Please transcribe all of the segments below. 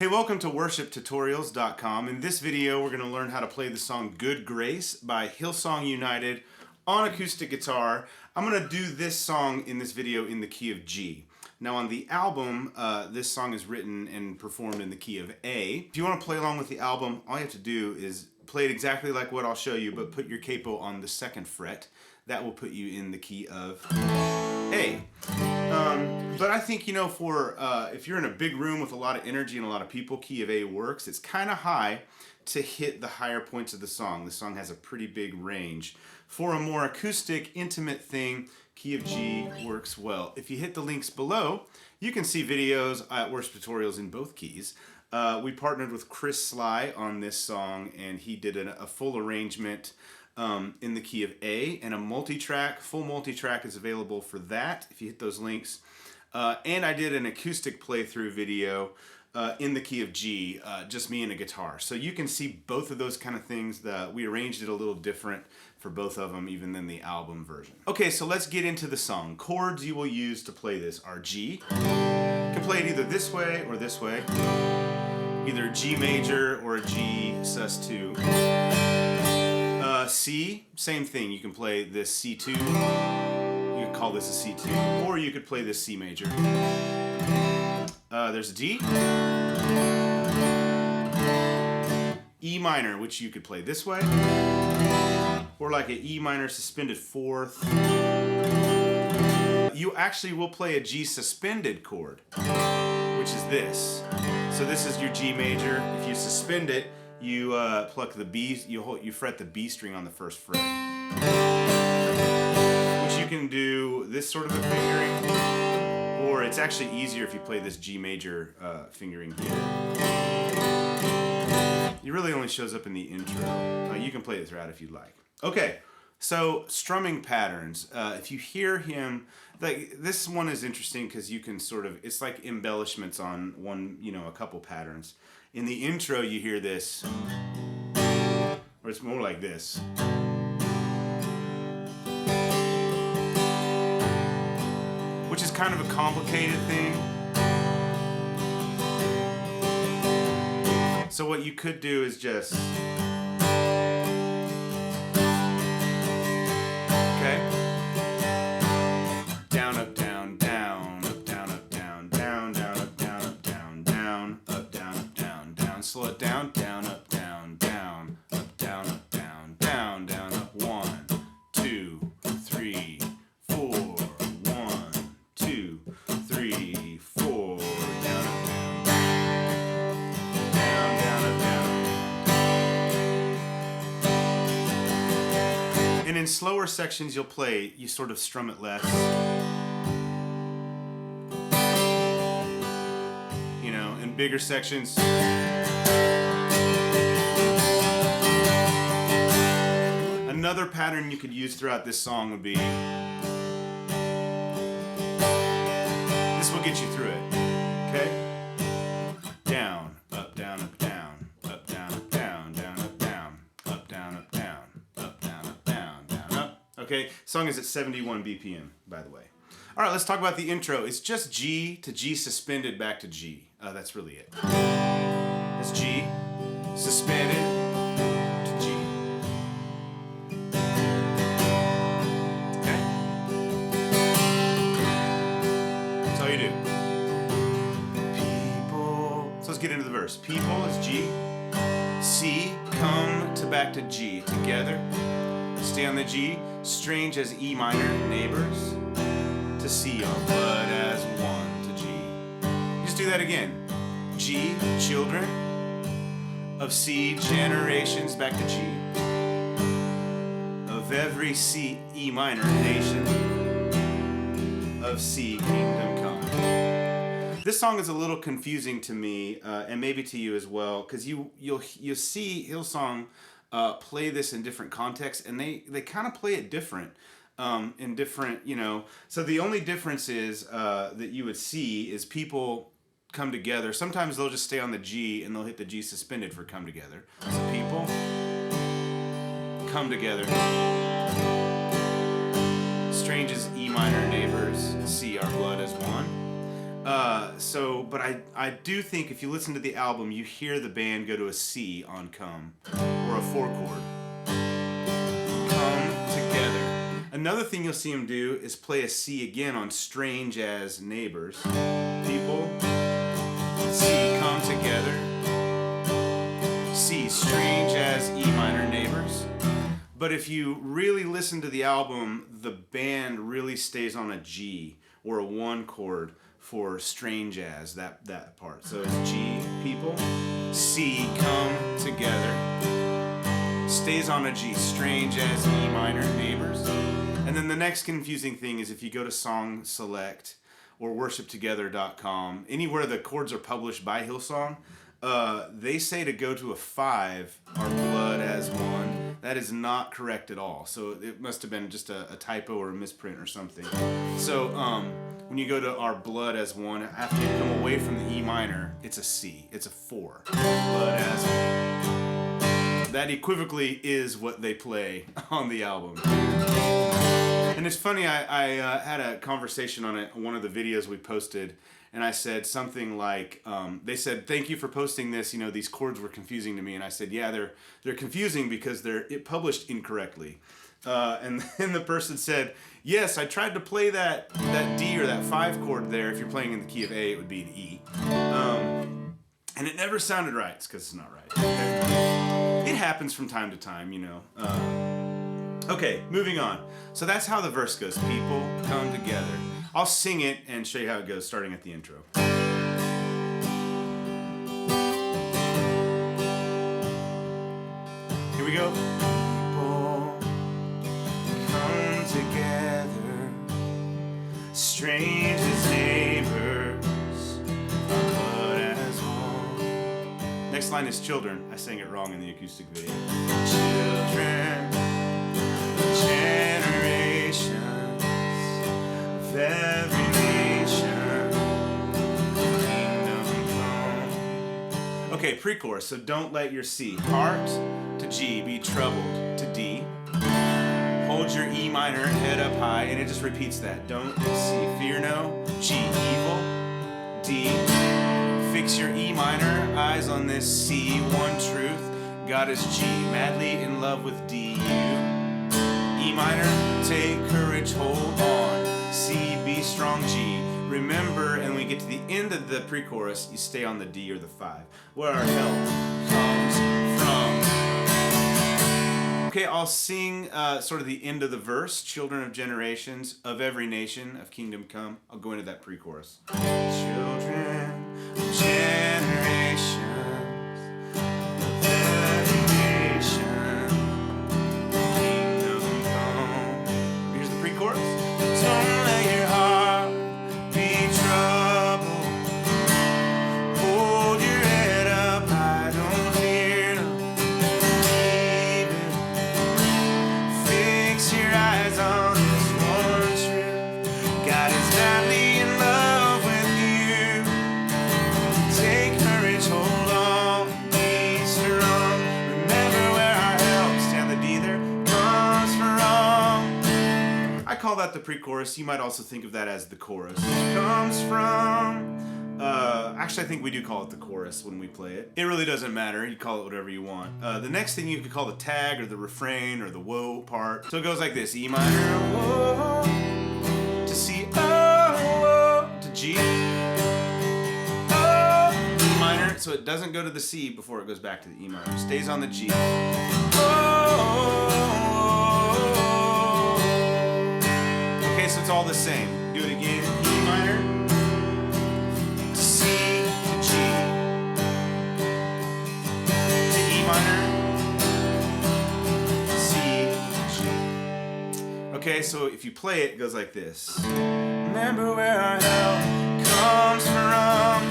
Hey, welcome to worshiptutorials.com. In this video, we're going to learn how to play the song Good Grace by Hillsong United on acoustic guitar. I'm going to do this song in this video in the key of G. Now on the album, this song is written and performed in the key of A. If you want to play along with the album, all you have to do is play it exactly like what I'll show you, but put your capo on the 2nd fret. That will put you in the key of A. But I think, for if you're in a big room with a lot of energy and a lot of people, key of A works. It's kind of high to hit the higher points of the song. The song has a pretty big range. For a more acoustic, intimate thing, key of G works well. If you hit the links below, you can see videos at Worship Tutorials in both keys. We partnered with Chris Sly on this song, and he did a full arrangement in the key of A, and a multi-track. Full multi-track is available for that if you hit those links. And I did an acoustic playthrough video in the key of G, just me and a guitar. So you can see both of those kind of things. We arranged it a little different for both of them, even than the album version. Okay, so let's get into the song. Chords you will use to play this are G. You can play it either this way or this way. Either a G major or a G sus2. C, same thing. You can play this C2. You could call this a C2. Or you could play this C major. There's a D. E minor, which you could play this way. Or like an E minor suspended 4th. You actually will play a G suspended chord, which is this. So this is your G major. If you suspend it, you pluck the B, you fret the B string on the 1st fret. Which you can do this sort of a fingering, or it's actually easier if you play this G major fingering here. It really only shows up in the intro. You can play it throughout if you'd like. Okay, so strumming patterns. If you hear him, this one is interesting because you can it's like embellishments on a couple patterns. In the intro, you hear this, or it's more like this. Which is kind of a complicated thing. So what you could do is just, okay? Down, up, down, down, up, down, up, down, down, down, up, down, up, down, down, up, down, up, down, down. Slow it down, down, up, down, down, up, down, up, down, down, down, up. 1, 2, 3, 4. 1, 2, 3, 4. Down, up, down, down, down, up, down. And in slower sections, you sort of strum it less. In bigger sections. Another pattern you could use throughout this song would be, this will get you through it, okay? Down, up, down, up, down, up, down, up, down, down, up, down, up, down, up, down, up, down, up, down, down, up. Okay, song is at 71 BPM, by the way. All right, let's talk about the intro. It's just G to G suspended back to G. That's really it. It's G suspended to G. Okay? That's all you do. People. So let's get into the verse. People is G. C, come to back to G. Together. Stay on the G. Strange as E minor. Neighbors. To C on blood as 1 to G. Just do that again. G, children of C, generations back to G. Of every C, E minor nation. Of C, kingdom come. This song is a little confusing to me, and maybe to you as well, because you'll see Hillsong play this in different contexts, and they kind of play it different. In different, so the only difference is that you would see is people come together. Sometimes they'll just stay on the G and they'll hit the G suspended for come together. So people come together. Strange as E minor, neighbors, C, our blood as one. But I do think if you listen to the album, you hear the band go to a C on Come, or a 4-chord. Come together. Another thing you'll see them do is play a C again on Strange as Neighbors. People, C, come together. C, Strange as E minor Neighbors. But if you really listen to the album, the band really stays on a G, or a 1 chord for Strange as, that part. So it's G, people, C, come together, stays on a G, Strange as E minor Neighbors. And then the next confusing thing is if you go to Song Select or worshiptogether.com, anywhere the chords are published by Hillsong, they say to go to a 5, Our Blood as One. That is not correct at all. So it must have been just a typo or a misprint or something. So when you go to Our Blood as One, after you come away from the E minor, it's a C. It's a 4. Blood as One. That equivocally is what they play on the album. And it's funny, I had a conversation on it, one of the videos we posted, and I said something like, they said, thank you for posting this, these chords were confusing to me. And I said, yeah, they're confusing because they're published incorrectly. And then the person said, yes, I tried to play that D or that 5 chord there. If you're playing in the key of A, it would be an E. And it never sounded right. It's because it's not right. It happens from time to time, Okay, moving on. So that's how the verse goes. People come together. I'll sing it and show you how it goes, starting at the intro. Here we go. People come together, strange as neighbors, but as one. Next line is children. I sang it wrong in the acoustic video. Children, generations of every nation, kingdom come. Okay, pre-chorus. So don't let your C, heart to G, be troubled to D. Hold your E minor head up high, and it just repeats that. Don't C, fear no. G, evil. D, fix your E minor, eyes on this C, one truth. God is G, madly in love with D. E minor, take courage, hold on. C, be strong, G. Remember, and when we get to the end of the pre-chorus, you stay on the D or the 5, where our help comes from. Okay, I'll sing sort of the end of the verse. Children of generations, of every nation, of kingdom come. I'll go into that pre-chorus. Children of generations, of every nation, kingdom come. Here's the pre-chorus. Don't let your heart be troubled. Hold your head up high, don't fear no evil. Fix your eyes on this one truth. God is madly in love with you. Take courage, hold on, be strong. Remember where our help, stand the D there, comes from. I call that the pre-chorus. You might also think of that as the chorus. Comes from. Actually, I think we do call it the chorus when we play it. It really doesn't matter. You call it whatever you want. The next thing you could call the tag or the refrain or the whoa part. So it goes like this. E minor, whoa, to C, oh, whoa, to G, oh, E minor. So it doesn't go to the C before it goes back to the E minor. It stays on the G. Okay, so it's all the same. Do it again. E minor. Okay, so if you play it, it goes like this. Remember where our help comes from.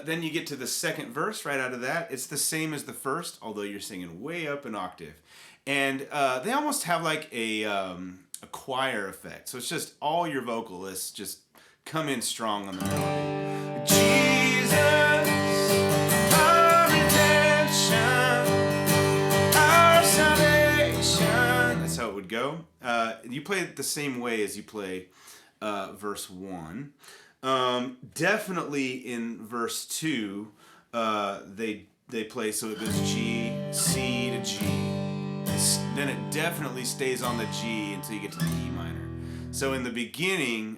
Then you get to the second verse right out of that, it's the same as the first, although you're singing way up an octave. And they almost have like a choir effect. So it's just all your vocalists just come in strong on the melody. Jesus, our redemption, our salvation. That's how it would go. You play it the same way as you play verse 1. Definitely in verse 2, they play, so it goes G, C to G. Then it definitely stays on the G until you get to the E minor. So in the beginning,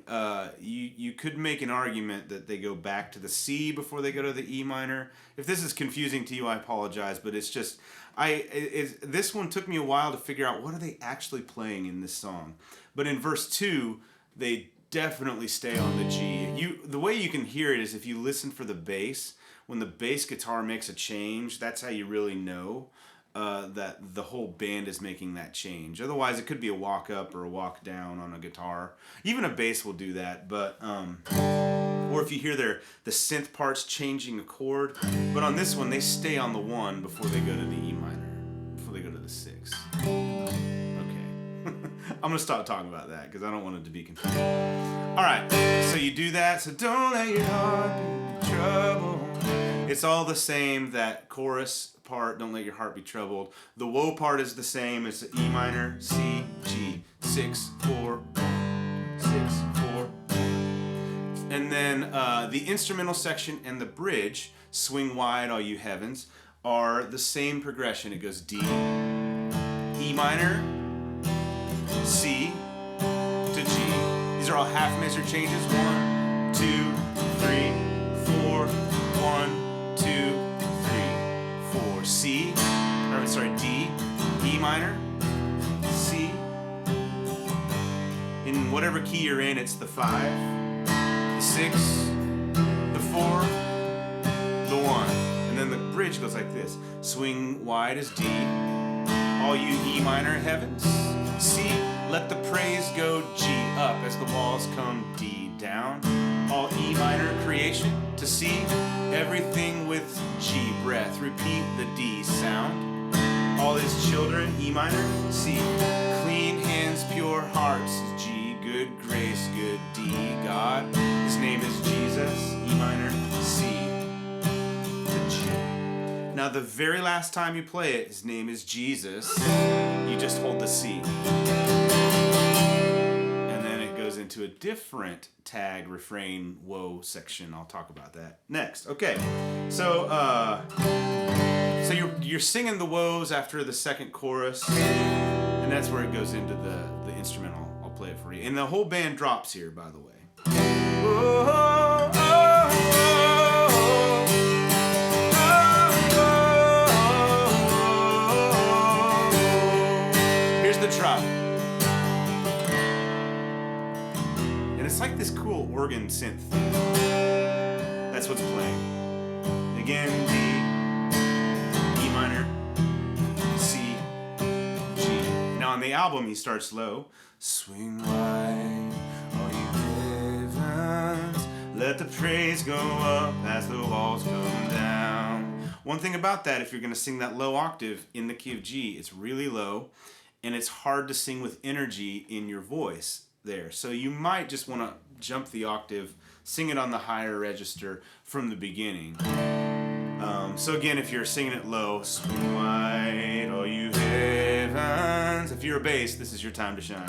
you could make an argument that they go back to the C before they go to the E minor. If this is confusing to you, I apologize, but it's just, this one took me a while to figure out what are they actually playing in this song. But in verse 2, they definitely stay on the G. The way you can hear it is if you listen for the bass. When the bass guitar makes a change, that's how you really know that the whole band is making that change. Otherwise, it could be a walk up or a walk down on a guitar. Even a bass will do that, but or if you hear the synth parts changing a chord. But on this one, they stay on the 1 before they go to the E minor, before they go to the 6. I'm going to stop talking about that because I don't want it to be confusing. All right, so you do that. So don't let your heart be in trouble. It's all the same, that chorus part, don't let your heart be troubled. The woe part is the same. It's E minor, C, G, 6, 4, 1, 6, 4. And then the instrumental section and the bridge, Swing Wide, All You Heavens, are the same progression. It goes D, E minor, C to G. These are all half measure changes. 1, 2, 3, 4. 1, 2, 3, 4. C, or sorry, D, E minor, C. In whatever key you're in, it's the 5, the 6, the 4, the 1. And then the bridge goes like this. Swing wide as D. All you E minor heavens. C, let the praise go G up as the walls come D down. All E minor creation to C. Everything with G breath. Repeat the D sound. All his children E minor C. Clean hands, pure hearts G. Good grace, good D. God. His name is Jesus E minor C to G. Now the very last time you play it, his name is Jesus. You just hold the C. And then it goes into a different tag, refrain, woe section. I'll talk about that next. Okay, so you're singing the woes after the second chorus, and that's where it goes into the instrumental. I'll play it for you. And the whole band drops here, by the way. Oh, oh, the drop. And it's like this cool organ synth thing. That's what's playing. Again, D, E minor, C, G. Now on the album he starts low. Swing wide, all you heavens, let the praise go up as the walls come down. One thing about that, if you're going to sing that low octave in the key of G, it's really low. And it's hard to sing with energy in your voice there. So you might just want to jump the octave, sing it on the higher register from the beginning. So again, if you're singing it low, swing wide, all you heavens. If you're a bass, this is your time to shine.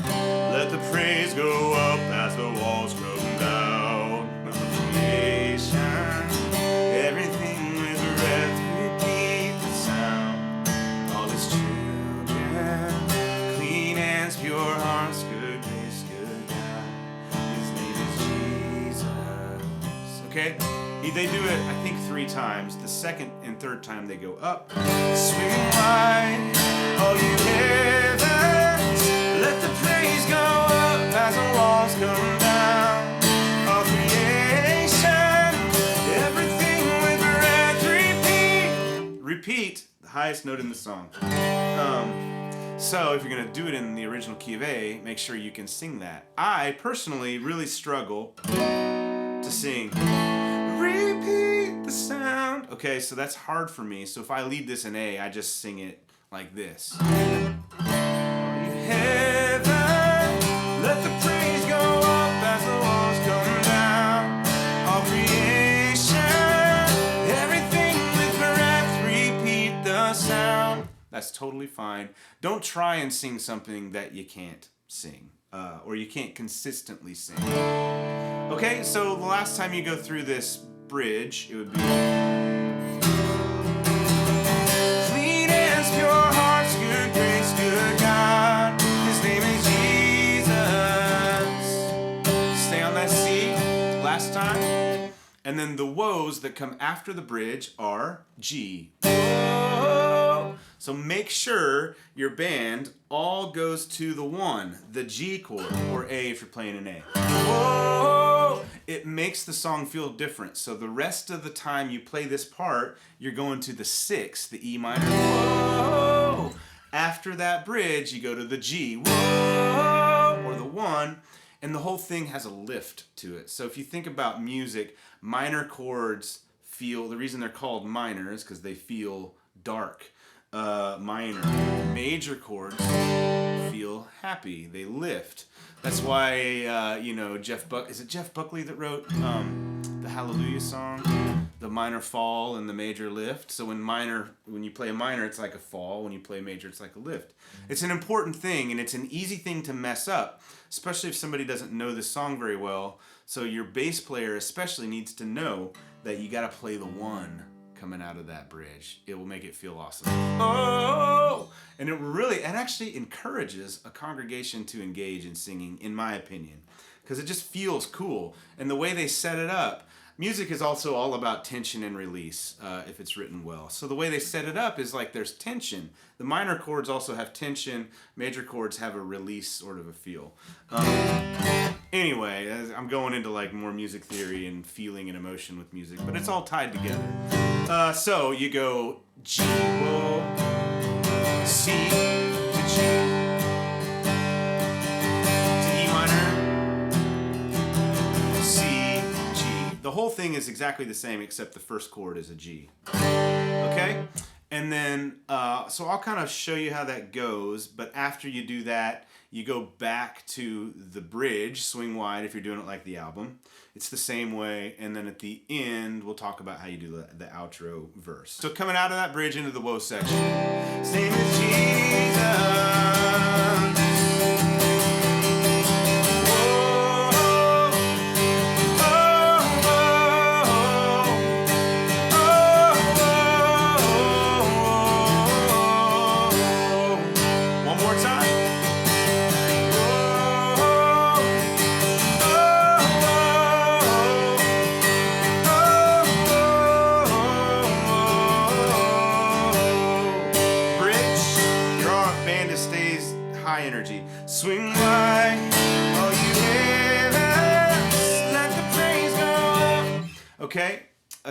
Let the praise go up as the walls come down. Creation, everything with breath, repeat the sound. All is true. Pure hearts, good grace, good God. His name is Jesus. Okay? They do it, I think, 3 times. The second and third time they go up. Swing wide, all you heavens. Let the praise go up as the walls come down. All creation, everything with breath, repeat. Repeat, the highest note in the song. So if you're going to do it in the original key of A, make sure you can sing that. I personally really struggle to sing. Repeat the sound. sound? Okay, so that's hard for me. So if I lead this in A, I just sing it like this. Let the praise go up as the walls come down. All creation, everything with breath, repeat the sound. That's totally fine. Don't try and sing something that you can't sing, or you can't consistently sing. Okay, so the last time you go through this bridge, it would be clean hands, pure hearts, good grace, good God. His name is Jesus. Stay on that C last time. And then the woes that come after the bridge are G. Whoa. So make sure your band all goes to the 1, the G chord, or A if you're playing an A. Whoa. It makes the song feel different. So the rest of the time you play this part, you're going to the 6, the E minor. Whoa. After that bridge, you go to the G, whoa, or the 1, and the whole thing has a lift to it. So if you think about music, minor chords feel, the reason they're called minor is because they feel dark. Minor. Major chords feel happy. They lift. That's why, is it Jeff Buckley that wrote the Hallelujah song? The minor fall and the major lift. So when you play a minor, it's like a fall. When you play a major, it's like a lift. It's an important thing, and it's an easy thing to mess up, especially if somebody doesn't know this song very well. So your bass player especially needs to know that you got to play the 1 coming out of that bridge. It will make it feel awesome. Oh! And it actually encourages a congregation to engage in singing, in my opinion, because it just feels cool. And the way they set it up, music is also all about tension and release, if it's written well. So the way they set it up is like there's tension. The minor chords also have tension. Major chords have a release sort of a feel. Anyway, I'm going into like more music theory and feeling and emotion with music, but it's all tied together. So you go G, whoa, C to G, to E minor, C, G. The whole thing is exactly the same except the first chord is a G. Okay? And then, so I'll kind of show you how that goes, but after you do that, you go back to the bridge, swing wide if you're doing it like the album. It's the same way, and then at the end, we'll talk about how you do the outro verse. So coming out of that bridge into the woe section. His name is Jesus. High energy. Swing wide, all you heavens, let the praise go up. Okay,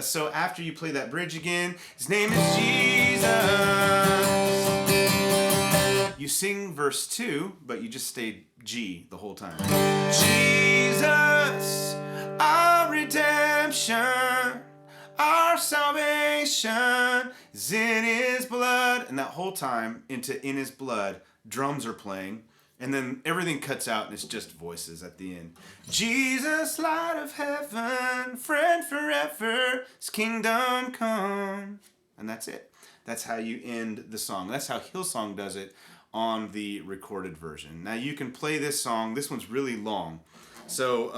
so after you play that bridge again, his name is Jesus. You sing verse 2, but you just stay G the whole time. Jesus, our redemption, our salvation is in his blood. And that whole time into in his blood, drums are playing, and then everything cuts out and it's just voices at the end. Jesus, light of heaven, friend forever, his kingdom come. And that's it. That's how you end the song. That's how Hillsong does it on the recorded version. Now you can play this song. This one's really long. So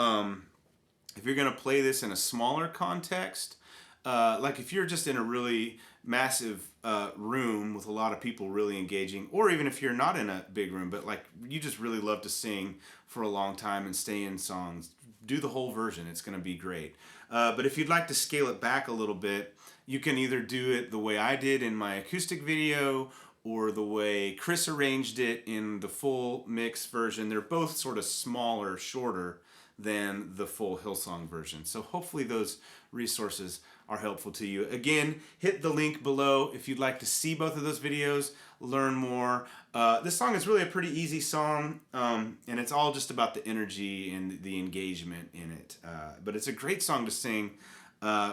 if you're going to play this in a smaller context, like if you're just in a really massive room with a lot of people really engaging, or even if you're not in a big room, but like you just really love to sing for a long time and stay in songs, do the whole version. It's going to be great. But if you'd like to scale it back a little bit, you can either do it the way I did in my acoustic video or the way Chris arranged it in the full mix version. They're both sort of smaller, shorter than the full Hillsong version. So hopefully those resources are helpful to you. Again, hit the link below if you'd like to see both of those videos, learn more. This song is really a pretty easy song, and it's all just about the energy and the engagement in it. But it's a great song to sing.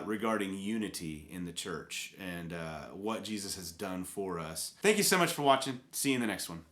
regarding unity in the church and what Jesus has done for us. Thank you so much for watching. See you in the next one.